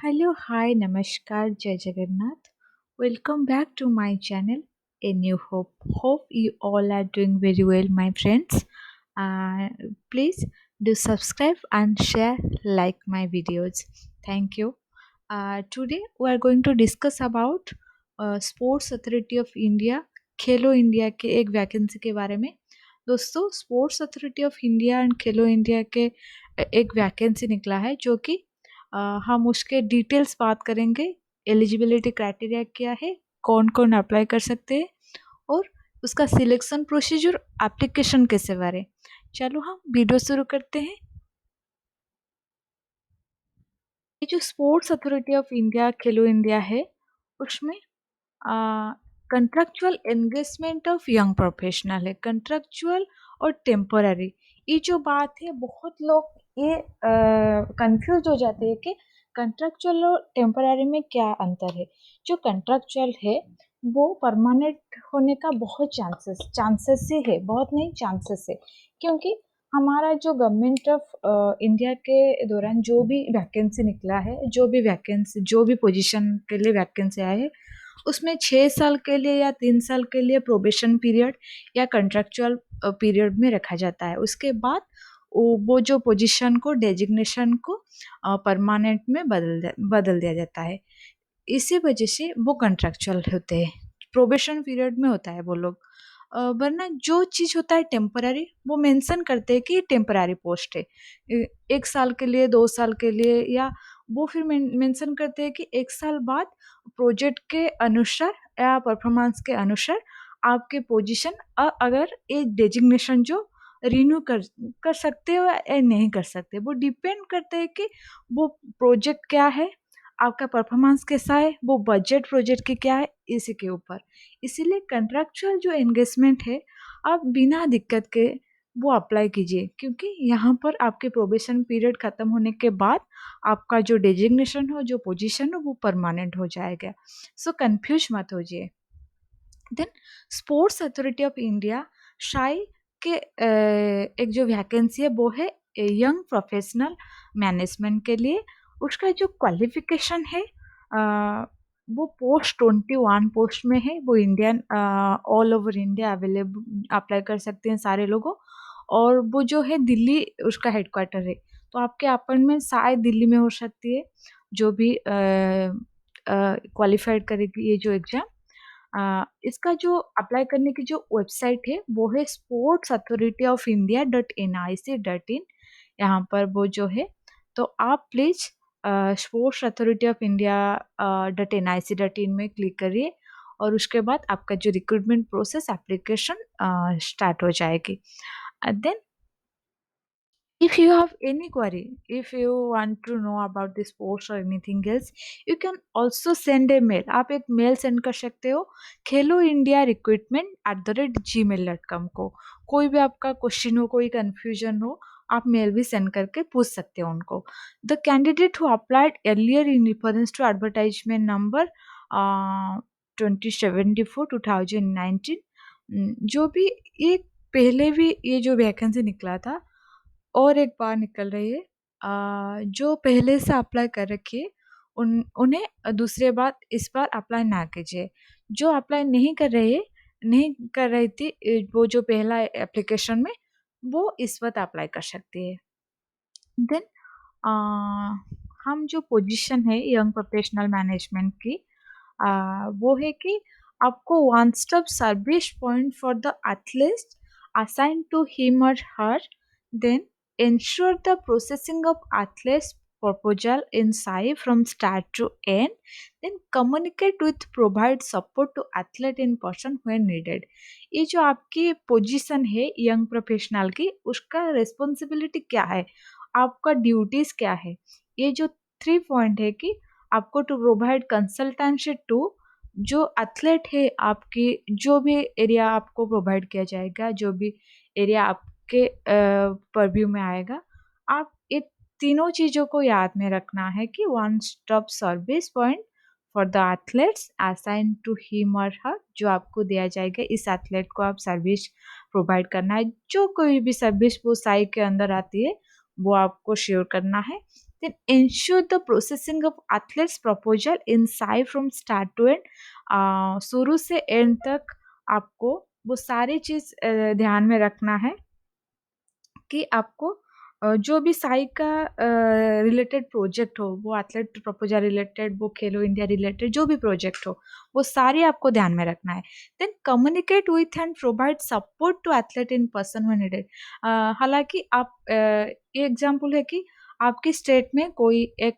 Hello, hi, namaskar, Jai Jagannath. Welcome back to my channel, A New Hope. Hope you all are doing very well, my friends. Uh, Please do subscribe and share, like my videos. Thank you. Today we are going to discuss about sports authority of India Khelo India के एक vacancy के बारे में। दोस्तों, sports authority of India and Khelo India के एक vacancy निकला है जो कि हम उसके डिटेल्स बात करेंगे। एलिजिबिलिटी क्राइटेरिया क्या है, कौन कौन अप्लाई कर सकते हैं और उसका सिलेक्शन प्रोसीजर, एप्लीकेशन कैसे भरें। चलो हम वीडियो शुरू करते हैं। ये जो sports authority of India Khelo India है उसमें contractual engagement of young professional है। कंट्रैक्चुअल और टेम्पररी, ये जो बात है बहुत लोग ये कंफ्यूज हो जाते हैं कि कंट्रैक्चुअल और टेम्पररी में क्या अंतर है। जो कंट्रैक्चुअल है वो परमानेंट होने का बहुत चांसेस से है, बहुत नहीं चांसेस है, क्योंकि हमारा जो गवर्नमेंट ऑफ इंडिया के दौरान जो भी वैकेंसी निकला है, जो भी पोजीशन के लिए वैकेंसी आए है, उसमें 6 साल के लिए या 3 साल के लिए प्रोबेशन पीरियड या कंट्रैक्चुअल पीरियड में रखा जाता है। उसके बाद वो जो पोजीशन को, डेजिग्नेशन को परमानेंट में बदल दिया जाता है। इसी वजह से वो कंट्रैक्चुअल होते हैं, प्रोबेशन पीरियड में होता है वो लोग। वरना जो चीज़ होता है टेम्पररी, वो मेंशन करते हैं कि टेम्पररी पोस्ट है, 1 साल के लिए, 2 साल के लिए, या वो फिर मेंशन करते हैं कि 1 साल बाद प्रोजेक्ट के अनुसार या परफॉर्मेंस के अनुसार आपके पोजीशन अगर एक डेजिग्नेशन जो रिन्यू कर सकते हो या नहीं कर सकते, वो डिपेंड करते हैं कि वो प्रोजेक्ट क्या है, आपका परफॉर्मेंस कैसा है, वो बजट प्रोजेक्ट की क्या है, इसी के ऊपर। इसीलिए कंट्रैक्चुअल जो एंगेजमेंट है, आप बिना दिक्कत के वो अप्लाई कीजिए, क्योंकि यहाँ पर आपके प्रोबेशन पीरियड ख़त्म होने के बाद आपका जो डेजिग्नेशन हो, जो पोजीशन हो, वो परमानेंट हो जाएगा। सो कंफ्यूज मत होइए। Then sports authority of India SAI के एक जो वैकेंसी है वो है यंग प्रोफेशनल मैनेजमेंट के लिए। उसका जो क्वालिफिकेशन है वो पोस्ट 21 पोस्ट में है। वो Indian all over India available apply कर सकते हैं सारे लोगों। और वो जो है दिल्ली उसका हेडक्वार्टर है, तो आपके अपॉइंटमेंट शायद दिल्ली में हो सकती है, जो भी क्वालिफाइड करेगी ये जो एग्ज़ाम। इसका जो अप्लाई करने की जो वेबसाइट है वो है sportsauthority.of.india.nic.in। यहाँ पर वो जो है, तो आप please sports authority of India .nic.in में क्लिक करिए और उसके बाद आपका जो रिक्रूटमेंट प्रोसेस एप्लीकेशन स्टार्ट हो जाएगी। Then if you have any query, if you want to know about this post or anything else, you can also send a mail। आप एक मेल सेंड कर सकते हो खेलो इंडिया रिक्रूटमेंट @gmail.com को। कोई भी आपका क्वेश्चन हो, कोई कंफ्यूजन हो, आप मेल भी सेंड करके पूछ सकते हो उनको। The candidate who applied earlier in reference to advertisement number 2074-2019, जो भी ये पहले भी ये जो वैकेंसी निकला था और एक बार निकल रही है, जो पहले से अप्लाई कर रखी है उन्हें दूसरे बार इस बार अप्लाई ना कीजिए। जो अप्लाई नहीं कर रही थी वो जो पहला एप्लीकेशन में, वो इस वक्त अप्लाई कर सकती है। देन हम जो पोजीशन है यंग प्रोफेशनल मैनेजमेंट की, वो है कि आपको one stop service point for the athlete assign to him और her. Then ensure the processing of athletes proposal in SAI from start to end, then communicate with provide support to athlete in person when needed। ये जो आपकी position है young professional की, उसका responsibility क्या है, आपका ड्यूटीज क्या है। ये जो 3 पॉइंट है कि आपको टू प्रोवाइड कंसल्टेंसी टू जो एथलीट है, आपकी जो भी एरिया आपको प्रोवाइड किया जाएगा, जो भी एरिया आपके परव्यू में आएगा, आप ये तीनों चीज़ों को याद में रखना है कि one stop service point for the athletes assign to him और हर, जो आपको दिया जाएगा इस एथलीट को आप सर्विस प्रोवाइड करना है। जो कोई भी सर्विस वो साई के अंदर आती है वो आपको श्योर करना है। Then ensure the processing of athletes proposal inside from start to end. शुरू से एंड तक आपको वो सारी चीज़ ध्यान में रखना है कि आपको जो भी साई का रिलेटेड प्रोजेक्ट हो, वो एथलेट प्रपोजल रिलेटेड, वो खेलो इंडिया रिलेटेड जो भी प्रोजेक्ट हो, वो सारे आपको ध्यान में रखना है। Then communicate with and provide support to athlete in person when needed. हालाँकि आप ये एग्ज़ाम्पल है कि आपकी स्टेट में कोई एक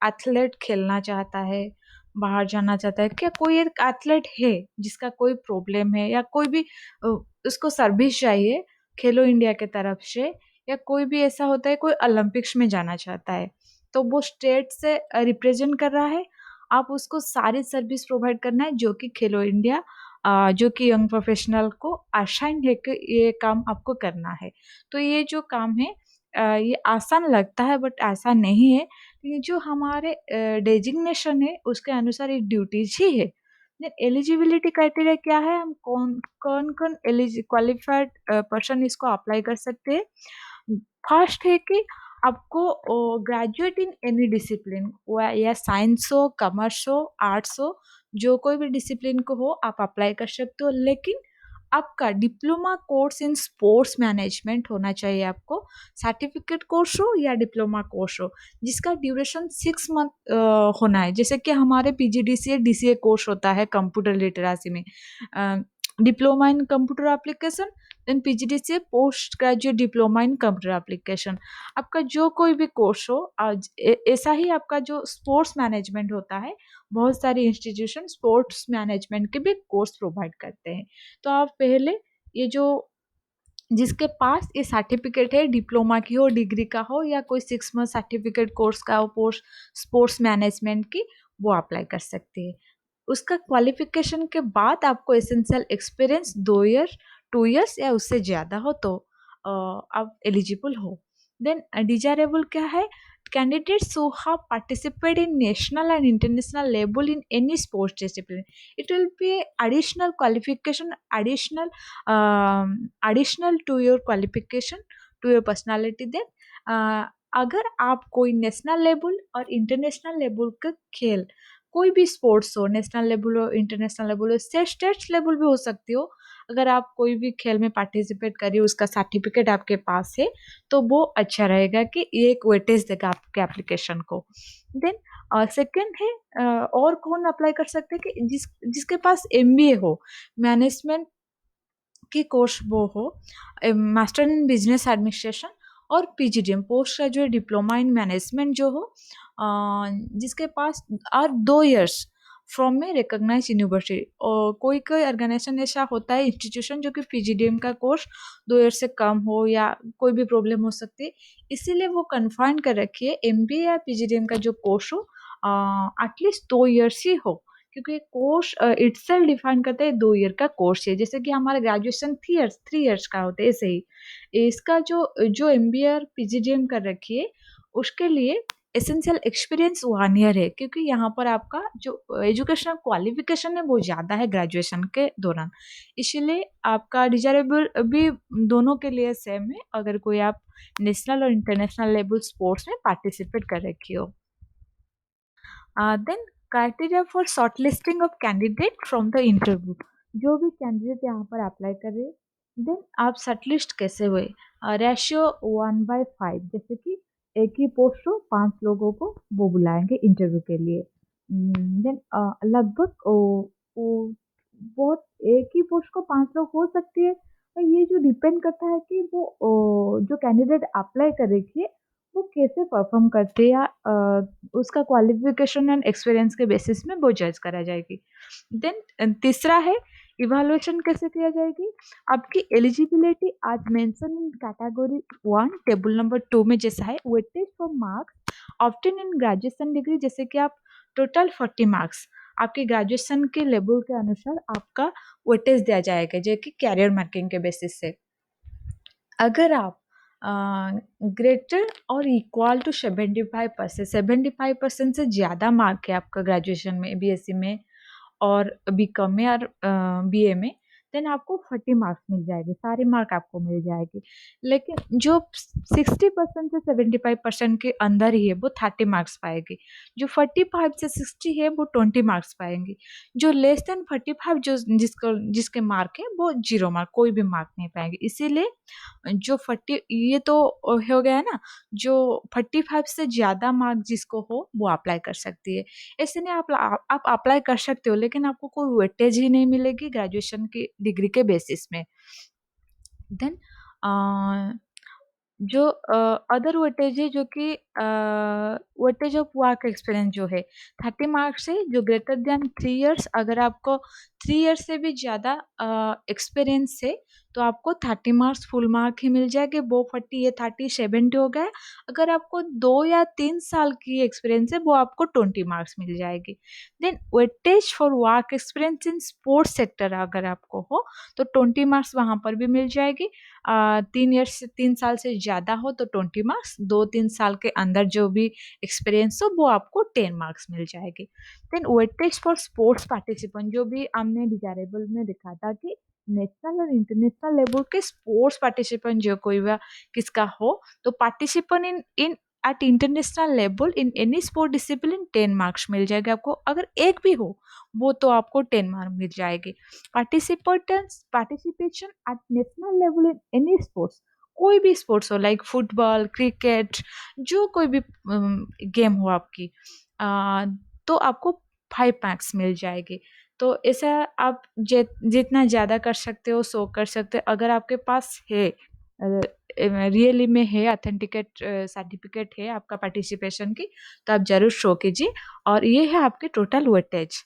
एथलेट खेलना चाहता है, बाहर जाना चाहता है, क्या कोई एक एथलेट है जिसका कोई प्रॉब्लम है या कोई भी अ, उसको सर्विस चाहिए खेलो इंडिया के तरफ से, या कोई भी ऐसा होता है कोई ओलंपिक्स में जाना चाहता है, तो वो स्टेट से रिप्रेजेंट कर रहा है, आप उसको सारी सर्विस प्रोवाइड करना है जो कि खेलो इंडिया जो कि यंग प्रोफेशनल को असाइन है कि ये काम आपको करना है। तो ये जो काम है ये आसान लगता है बट ऐसा नहीं है, ये जो हमारे डेजिग्नेशन है उसके अनुसार ये ड्यूटीज़ ही है। देन एलिजिबिलिटी क्राइटेरिया क्या है? हम कौन-कौन क्वालिफाइड पर्सन इसको अप्लाई कर सकते हैं? फर्स्ट है कि आपको ग्रेजुएट इन एनी डिसिप्लिन या साइंस हो, कॉमर्स हो, आर्ट्स हो, जो कोई भी डिसिप्लिन को हो आप अप्लाई कर सकते हो। लेकिन आपका diploma course in sports management होना चाहिए आपको, सर्टिफिकेट कोर्स हो या डिप्लोमा कोर्स हो, जिसका ड्यूरेशन 6 मंथ होना है। जैसे कि हमारे पीजीडीसीए, डीसीए कोर्स होता है कंप्यूटर लिटरेसी में। Uh, diploma in computer application, then PGDCA post graduate diploma in computer application. आपका जो कोई भी कोर्स हो आज ऐसा ही आपका जो स्पोर्ट्स मैनेजमेंट होता है, बहुत सारे इंस्टीट्यूशन स्पोर्ट्स मैनेजमेंट के भी कोर्स प्रोवाइड करते हैं। तो आप पहले ये जो जिसके पास ये सर्टिफिकेट है डिप्लोमा की हो, डिग्री का हो या कोई 6 मंथ सर्टिफिकेट कोर्स का हो पोस्ट स्पोर्ट्स मैनेजमेंट की, वो अप्लाई कर सकते हैं। उसका क्वालिफ़िकेशन के बाद आपको एसेंशियल एक्सपीरियंस 2 ईयर, 2 इयर्स या उससे ज़्यादा हो तो आप एलिजिबल हो। देन डिज़ायरेबल क्या है? Candidates who have participated in national and international level in any sports discipline. It will be additional qualification, additional to your qualification, to your personality then। अगर आप कोई नेशनल लेवल और international level का खेल कोई भी स्पोर्ट्स हो, national level हो, इंटरनेशनल लेवल हो, स्टेट लेवल भी हो सकती हो, अगर आप कोई भी खेल में पार्टिसिपेट करिए उसका सर्टिफिकेट आपके पास है, तो वो अच्छा रहेगा कि ये एक वेटेज देगा आपके एप्लीकेशन को। देन सेकंड है और कौन अप्लाई कर सकते हैं कि जिसके पास एमबीए हो, मैनेजमेंट की कोर्स वो हो, मास्टर इन बिजनेस एडमिनिस्ट्रेशन और PGDM post graduate diploma in management जो हो, जिसके पास और 2 इयर्स फ्रॉम में रिकॉग्नाइज्ड यूनिवर्सिटी, और कोई-कोई ऑर्गेनाइजेशन ऐसा होता है इंस्टीट्यूशन जो कि पीजीडीएम का कोर्स 2 ईयर से कम हो या कोई भी प्रॉब्लम हो सकती है, इसीलिए वो कन्फाइन कर रखी है एमबीए या पीजीडीएम का जो कोर्स हो एटलीस्ट 2 इयर्स ही हो। क्योंकि कोर्स इटसेल्फ डिफाइन करता है 2 ईयर का कोर्स है, जैसे कि हमारा ग्रेजुएशन 3 इयर्स का होता है ऐसे ही। इसका जो जो एमबीए और पीजीडीएम कर रखी है, उसके लिए एसेंशियल एक्सपीरियंस 1 ईयर है, क्योंकि यहाँ पर आपका जो एजुकेशनल क्वालिफिकेशन है वो ज़्यादा है ग्रेजुएशन के दौरान। इसीलिए आपका डिज़ायरेबल भी दोनों के लिए सेम है, अगर कोई आप नेशनल और इंटरनेशनल लेवल स्पोर्ट्स में पार्टिसिपेट कर रखी हो। Then criteria for shortlisting of candidate from the interview. जो भी कैंडिडेट यहाँ पर अप्लाई कर रहे हैं, देन आप शॉर्टलिस्ट कैसे हुए? रेशियो 1/5, जैसे कि एक ही पोस्ट हो 5 लोगों को वो बुलाएंगे इंटरव्यू के लिए। देन लगभग बहुत एक ही पोस्ट को 5 लोग हो सकती है, तो ये जो डिपेंड करता है कि वो जो कैंडिडेट अप्लाई कर रही है वो कैसे परफॉर्म करते हैं, या उसका क्वालिफिकेशन एंड एक्सपीरियंस के बेसिस में वो जज करा जाएगी। देन तीसरा है इवैल्यूएशन कैसे किया जाएगी? आपकी एलिजिबिलिटी आज mention in category 1 table number 2 में जैसा है, weightage for marks obtain in graduation degree, जैसे कि आप टोटल 40 मार्क्स आपके ग्रेजुएशन के लेवल के अनुसार आपका वेटेज दिया जाएगा, जो कि कैरियर मार्किंग के बेसिस से। अगर आप ग्रेटर और इक्वल टू 75%, 75% से ज़्यादा मार्क है आपका ग्रेजुएशन में, बीएससी में और बीकॉम में और बीए में, देन आपको 40 मार्क्स मिल जाएगी, सारे मार्क आपको मिल जाएगी। लेकिन जो 60% से 75% के अंदर ही है वो 30 मार्क्स पाएगी, जो 45 से 60 है वो 20 मार्क्स पाएंगी, जो लेस देन 45 जिसके मार्क है वो 0 मार्क, कोई भी मार्क नहीं पाएंगे। इसीलिए जो 40 ये तो हो गया ना, जो 45 से ज्यादा मार्क जिसको हो वो अप्लाई कर सकती है। ऐसे नहीं आप अप्लाई कर सकते हो, लेकिन आपको कोई वेटेज ही नहीं मिलेगी ग्रेजुएशन की डिग्री के बेसिस में। देन जो अदर वेटेज है, जो कि वेटेज ऑफ वर्क एक्सपीरियंस जो है 30 मार्क्स है, जो ग्रेटर देन 3 इयर्स, अगर आपको 3 इयर्स से भी ज़्यादा एक्सपीरियंस है तो आपको 30 मार्क्स फुल मार्क ही मिल जाएंगे। वो 40 ये 30 70 हो गया। अगर आपको 2 या 3 साल की एक्सपीरियंस है वो आपको 20 मार्क्स मिल जाएगी। Then weightage for work experience in sports sector अगर आपको हो तो 20 मार्क्स वहाँ पर भी मिल जाएगी। 3 साल से ज़्यादा हो तो 20 मार्क्स, 2-3 साल के अंदर जो भी एक्सपीरियंस हो वो आपको 10 मार्क्स मिल जाएगी। Then weightage for sports participant, जो भी हमने डिजायरेबल में दिखा था कि नेशनल और इंटरनेशनल लेवल के स्पोर्ट्स पार्टिसिपेंट जो कोई भी किसका हो तो participant in in at international level in any sport discipline 10 marks मिल जाएगा आपको। अगर एक भी हो वो तो आपको 10 मार्क मिल जाएगी। Participation at national level in any sports, कोई भी स्पोर्ट्स हो लाइक फुटबॉल क्रिकेट, जो कोई भी गेम हो आपकी, तो आपको 5 मार्क्स मिल जाएगी। तो ऐसा आप जितना ज़्यादा कर सकते हो सो कर सकते हो। अगर आपके पास है रियली में है ऑथेंटिकेट सर्टिफिकेट है आपका पार्टिसिपेशन की, तो आप जरूर शो कीजिए। और ये है आपके टोटल वेटेज।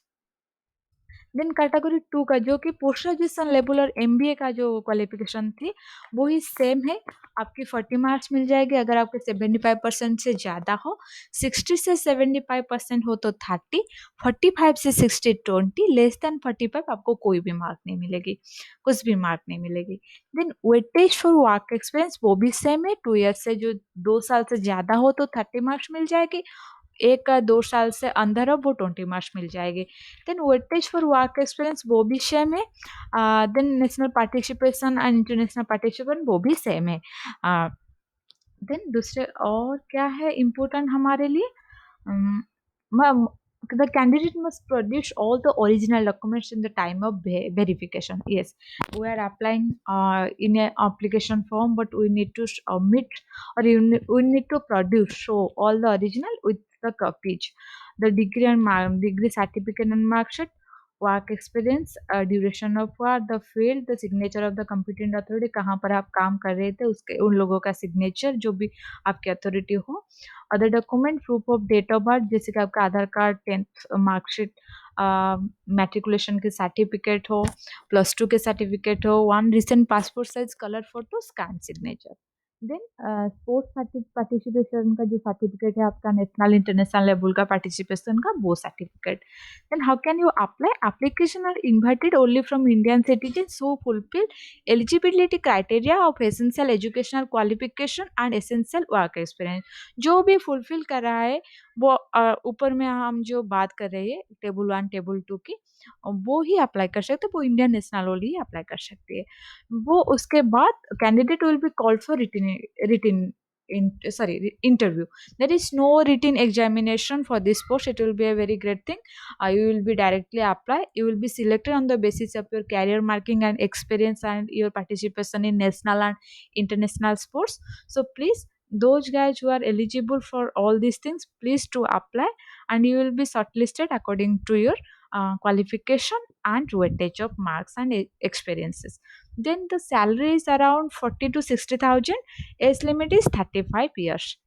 देन कैटेगरी 2 का जो कि पोस्ट ग्रेजुएशन लेवल और एमबीए का जो क्वालिफिकेशन थी वो ही सेम है। आपकी 40 मार्क्स मिल जाएगी अगर आपके 75% से ज़्यादा हो, 60 से 75% हो तो 30, 45 से 60 20, लेस देन 45 आपको कोई भी मार्क नहीं मिलेगी, कुछ भी मार्क नहीं मिलेगी। Then weightage for work experience वो भी सेम है। 2 ईयर से जो 2 साल से ज़्यादा हो तो 30 मार्क्स मिल जाएगी, 1 का 2 साल से अंदर हो वो 20 मार्क्स मिल जाएगी। Then weightage for work experience वो भी सेम है। Then national participation and international participation वो भी सेम है। देन दूसरे और क्या है इम्पोर्टेंट हमारे लिए, the candidate must produce all the original documents in the time of verification. Yes, we are applying in an application form, but we need to submit, or we need to produce show all the original with the copies, the degree and degree certificate and mark sheet, work experience, duration of work, the field, the signature of the competent authority, कहाँ पर आप काम कर रहे थे उसके उन लोगों का सिग्नेचर जो भी आपकी अथॉरिटी हो। Other document proof of date of birth, जैसे कि आपका Aadhaar card, 10th marksheet, matriculation के सर्टिफिकेट हो, +2 के सर्टिफिकेट हो, 1 recent passport size colour photo, scan signature. Then sports participation का जो सर्टिफिकेट है आपका नेशनल इंटरनेशनल लेवल का पार्टिसिपेशन का वो certificate. Then how can you apply? Application are invited only from Indian citizens who fulfill eligibility criteria of essential educational qualification and essential work experience. जो भी fulfil कर रहा है वो ऊपर में हम जो बात कर रहे हैं टेबल 1 टेबल 2 की, वो ही अप्लाई कर सकते हैं, वो इंडियन नेशनल वाली ही अप्लाई कर सकती है। वो उसके बाद candidate will be called for रिटिन interview. There is no written examination for this post. It will be a very great thing. You will be directly apply. You will be selected on the basis of your career marking and experience and your participation in national and international sports. So please, those guys who are eligible for all these things, please to apply, and you will be shortlisted according to your qualification and weightage of marks and experiences. Then the salary is around 40 to 60,000. Age limit is 35 years.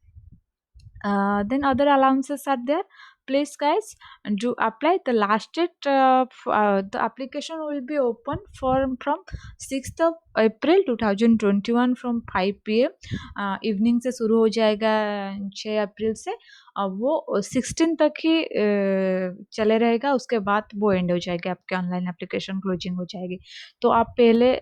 Then other allowances are there. Please guys do apply. The last date the application will be open from 6th of April 2021 from 5 p.m. Evening से शुरू हो जाएगा 6 अप्रैल से, वो 16 तक ही चले रहेगा। उसके बाद वो एंड हो जाएगा, आपके ऑनलाइन एप्लीकेशन क्लोजिंग हो जाएगी। तो आप पहले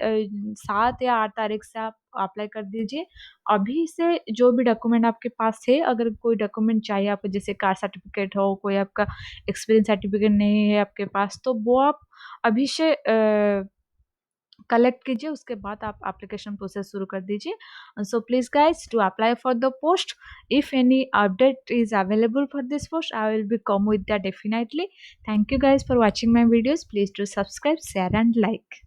7 या 8 तारीख से आप अप्लाई कर दीजिए। अभी से जो भी डॉक्यूमेंट आपके पास है, अगर कोई डॉक्यूमेंट चाहिए आपको, जैसे कास्ट सर्टिफिकेट हो, कोई आपका एक्सपीरियंस सर्टिफिकेट नहीं है आपके पास, तो वो आप अभी से कलेक्ट कीजिए, उसके बाद आप एप्लीकेशन प्रोसेस शुरू कर दीजिए। So please guys to apply for the post, if any update is available for this post, I will be come with that definitely. Thank you guys for watching my videos. Please do subscribe, share and like.